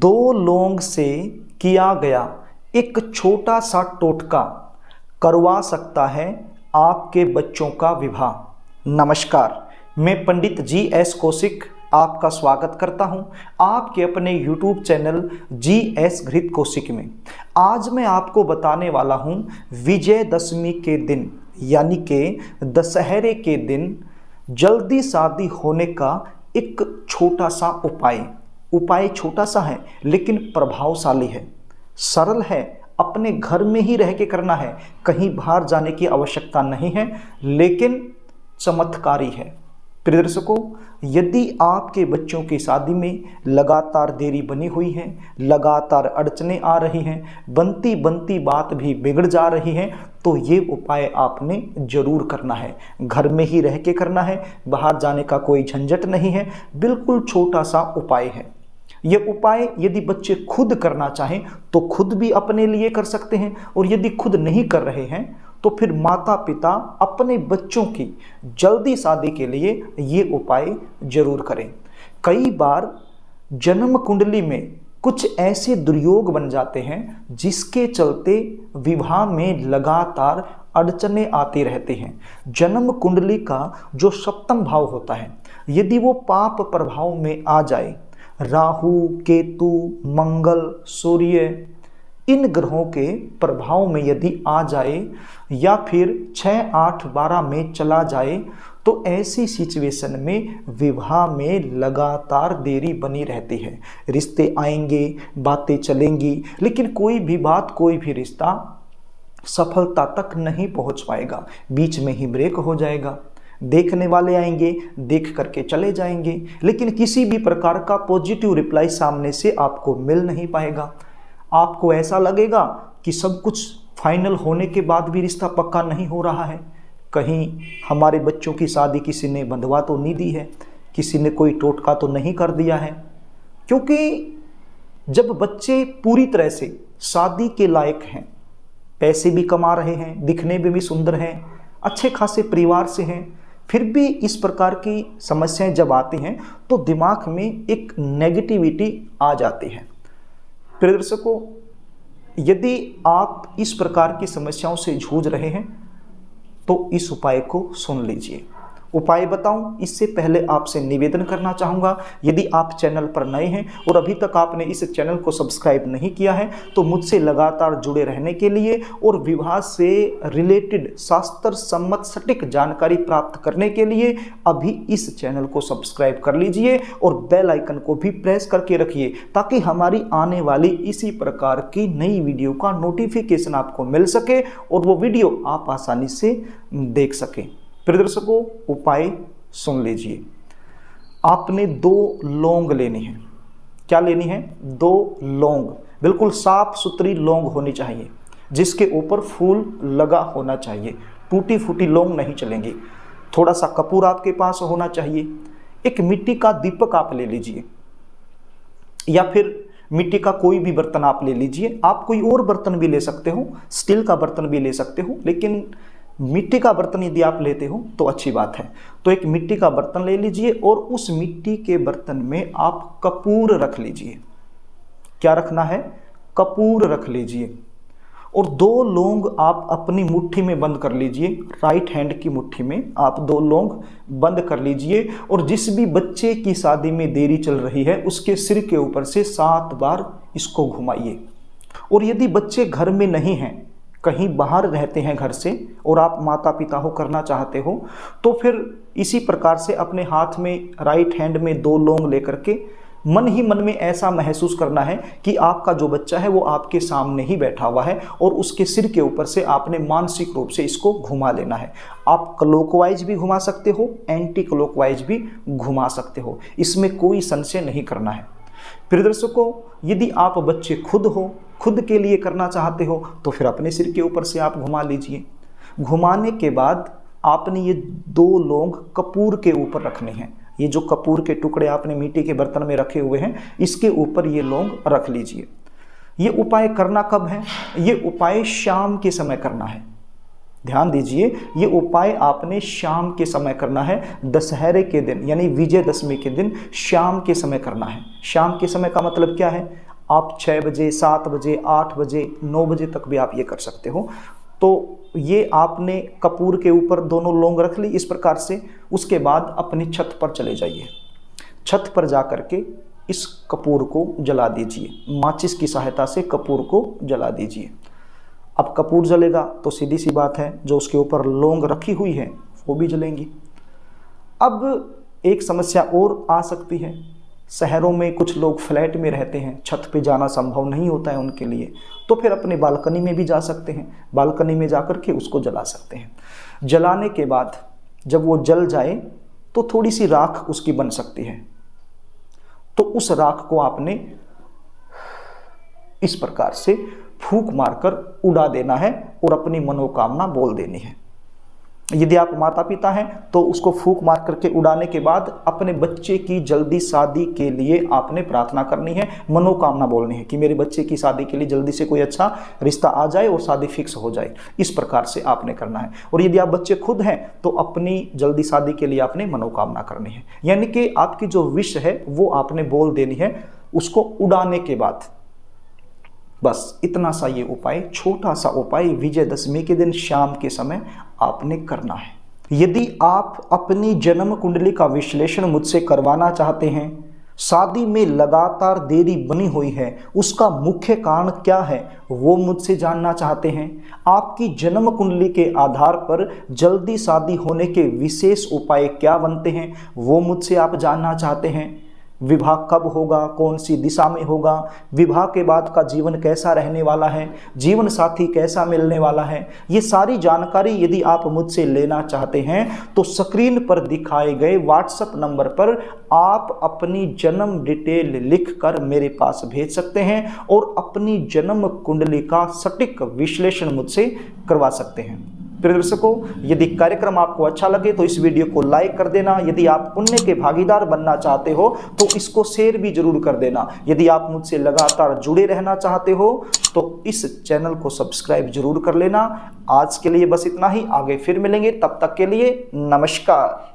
दो लौंग से किया गया एक छोटा सा टोटका करवा सकता है आपके बच्चों का विवाह। नमस्कार, मैं पंडित GS कौशिक आपका स्वागत करता हूं आपके अपने YouTube चैनल GS घृत कौशिक में। आज मैं आपको बताने वाला हूं विजयदशमी के दिन यानी के दशहरे के दिन जल्दी शादी होने का एक छोटा सा उपाय छोटा सा है लेकिन प्रभावशाली है, सरल है, अपने घर में ही रह के करना है, कहीं बाहर जाने की आवश्यकता नहीं है, लेकिन चमत्कारी है। प्रिय दर्शकों, यदि आपके बच्चों की शादी में लगातार देरी बनी हुई है, लगातार अड़चने आ रही हैं, बनती बनती बात भी बिगड़ जा रही है, तो ये उपाय आपने जरूर करना है। घर में ही रह के करना है, बाहर जाने का कोई झंझट नहीं है, बिल्कुल छोटा सा उपाय है। ये उपाय यदि बच्चे खुद करना चाहें तो खुद भी अपने लिए कर सकते हैं, और यदि खुद नहीं कर रहे हैं तो फिर माता पिता अपने बच्चों की जल्दी शादी के लिए ये उपाय जरूर करें। कई बार जन्म कुंडली में कुछ ऐसे दुर्योग बन जाते हैं जिसके चलते विवाह में लगातार अड़चने आती रहती हैं। जन्म कुंडली का जो सप्तम भाव होता है, यदि वो पाप प्रभाव में आ जाए, राहु, केतु, मंगल, सूर्य, इन ग्रहों के प्रभाव में यदि आ जाए या फिर 6, 8, 12 में चला जाए, तो ऐसी सिचुएशन में विवाह में लगातार देरी बनी रहती है। रिश्ते आएंगे, बातें चलेंगी, लेकिन कोई भी बात, कोई भी रिश्ता सफलता तक नहीं पहुंच पाएगा, बीच में ही ब्रेक हो जाएगा। देखने वाले आएंगे, देख करके चले जाएंगे, लेकिन किसी भी प्रकार का पॉजिटिव रिप्लाई सामने से आपको मिल नहीं पाएगा। आपको ऐसा लगेगा कि सब कुछ फाइनल होने के बाद भी रिश्ता पक्का नहीं हो रहा है। कहीं हमारे बच्चों की शादी किसी ने बंधवा तो नहीं दी है, किसी ने कोई टोटका तो नहीं कर दिया है। क्योंकि जब बच्चे पूरी तरह से शादी के लायक हैं, पैसे भी कमा रहे हैं, दिखने में भी सुंदर हैं, अच्छे खासे परिवार से हैं, फिर भी इस प्रकार की समस्याएं जब आती हैं तो दिमाग में एक नेगेटिविटी आ जाती है। प्रिय दर्शकों, यदि आप इस प्रकार की समस्याओं से जूझ रहे हैं तो इस उपाय को सुन लीजिए। उपाय बताऊं इससे पहले आपसे निवेदन करना चाहूँगा, यदि आप चैनल पर नए हैं और अभी तक आपने इस चैनल को सब्सक्राइब नहीं किया है तो मुझसे लगातार जुड़े रहने के लिए और विवाह से रिलेटेड शास्त्र सम्मत सटीक जानकारी प्राप्त करने के लिए अभी इस चैनल को सब्सक्राइब कर लीजिए और बेल आइकन को भी प्रेस करके रखिए, ताकि हमारी आने वाली इसी प्रकार की नई वीडियो का नोटिफिकेशन आपको मिल सके और वो वीडियो आप आसानी से देख सकें। प्रिय दर्शकों, उपाय सुन लीजिए। आपने 2 लौंग लेनी है। क्या लेनी है? 2 लौंग, बिल्कुल साफ सुथरी लौंग होनी चाहिए, जिसके ऊपर फूल लगा होना चाहिए। टूटी फूटी लौंग नहीं चलेंगी। थोड़ा सा कपूर आपके पास होना चाहिए। एक मिट्टी का दीपक आप ले लीजिए, या फिर मिट्टी का कोई भी बर्तन आप ले लीजिए। आप कोई और बर्तन भी ले सकते हो, स्टील का बर्तन भी ले सकते हो, लेकिन मिट्टी का बर्तन यदि आप लेते हो तो अच्छी बात है। तो एक मिट्टी का बर्तन ले लीजिए और उस मिट्टी के बर्तन में आप कपूर रख लीजिए। क्या रखना है? कपूर रख लीजिए। और 2 लौंग आप अपनी मुट्ठी में बंद कर लीजिए। राइट हैंड की मुट्ठी में आप 2 लौंग बंद कर लीजिए और जिस भी बच्चे की शादी में देरी चल रही है उसके सिर के ऊपर से 7 बार इसको घुमाइए। और यदि बच्चे घर में नहीं हैं, कहीं बाहर रहते हैं घर से, और आप माता पिता हो, करना चाहते हो, तो फिर इसी प्रकार से अपने हाथ में राइट हैंड में 2 लौंग लेकर के मन ही मन में ऐसा महसूस करना है कि आपका जो बच्चा है वो आपके सामने ही बैठा हुआ है और उसके सिर के ऊपर से आपने मानसिक रूप से इसको घुमा लेना है। आप क्लॉकवाइज भी घुमा सकते हो, एंटी क्लॉकवाइज भी घुमा सकते हो, इसमें कोई संशय नहीं करना है। प्रिय दर्शकों, यदि आप बच्चे खुद के लिए करना चाहते हो तो फिर अपने सिर के ऊपर से आप घुमा लीजिए। घुमाने के बाद आपने ये 2 लौंग कपूर के ऊपर रखने हैं। ये जो कपूर के टुकड़े आपने मिट्टी के बर्तन में रखे हुए हैं, इसके ऊपर ये लौंग रख लीजिए। ये उपाय करना कब है? ये उपाय शाम के समय करना है। ध्यान दीजिए, ये उपाय आपने शाम के समय करना है, दशहरे के दिन यानी विजयदशमी के दिन शाम के समय करना है। शाम के समय का मतलब क्या है? आप 6 बजे, 7 बजे, 8 बजे, 9 बजे तक भी आप ये कर सकते हो। तो ये आपने कपूर के ऊपर दोनों लौंग रख ली इस प्रकार से। उसके बाद अपनी छत पर चले जाइए, छत पर जा कर के इस कपूर को जला दीजिए, माचिस की सहायता से कपूर को जला दीजिए। अब कपूर जलेगा तो सीधी सी बात है, जो उसके ऊपर लौंग रखी हुई है वो भी जलेंगी। अब एक समस्या और आ सकती है, शहरों में कुछ लोग फ्लैट में रहते हैं, छत पे जाना संभव नहीं होता है उनके लिए, तो फिर अपने बालकनी में भी जा सकते हैं, बालकनी में जाकर के उसको जला सकते हैं। जलाने के बाद जब वो जल जाए तो थोड़ी सी राख उसकी बन सकती है, तो उस राख को आपने इस प्रकार से फूंक मारकर उड़ा देना है और अपनी मनोकामना बोल देनी है। यदि आप माता पिता हैं तो उसको फूंक मार करके उड़ाने के बाद अपने बच्चे की जल्दी शादी के लिए आपने प्रार्थना करनी है, मनोकामना बोलनी है कि मेरे बच्चे की शादी के लिए जल्दी से कोई अच्छा रिश्ता आ जाए और शादी फिक्स हो जाए। इस प्रकार से आपने करना है। और यदि आप बच्चे खुद हैं तो अपनी जल्दी शादी के लिए आपने मनोकामना करनी है, यानी कि आपकी जो विश है वो आपने बोल देनी है उसको उड़ाने के बाद। बस इतना सा ये उपाय, छोटा सा उपाय विजयदशमी के दिन शाम के समय आपने करना है। यदि आप अपनी जन्म कुंडली का विश्लेषण मुझसे करवाना चाहते हैं, शादी में लगातार देरी बनी हुई है, उसका मुख्य कारण क्या है वो मुझसे जानना चाहते हैं, आपकी जन्म कुंडली के आधार पर जल्दी शादी होने के विशेष उपाय क्या बनते हैं वो मुझसे आप जानना चाहते हैं, विवाह कब होगा, कौन सी दिशा में होगा, विवाह के बाद का जीवन कैसा रहने वाला है, जीवन साथी कैसा मिलने वाला है, ये सारी जानकारी यदि आप मुझसे लेना चाहते हैं तो स्क्रीन पर दिखाए गए व्हाट्सएप नंबर पर आप अपनी जन्म डिटेल लिखकर मेरे पास भेज सकते हैं और अपनी जन्म कुंडली का सटीक विश्लेषण मुझसे करवा सकते हैं। प्रिय दर्शकों, यदि कार्यक्रम आपको अच्छा लगे तो इस वीडियो को लाइक कर देना। यदि आप पुण्य के भागीदार बनना चाहते हो तो इसको शेयर भी जरूर कर देना। यदि आप मुझसे लगातार जुड़े रहना चाहते हो तो इस चैनल को सब्सक्राइब जरूर कर लेना। आज के लिए बस इतना ही, आगे फिर मिलेंगे, तब तक के लिए नमस्कार।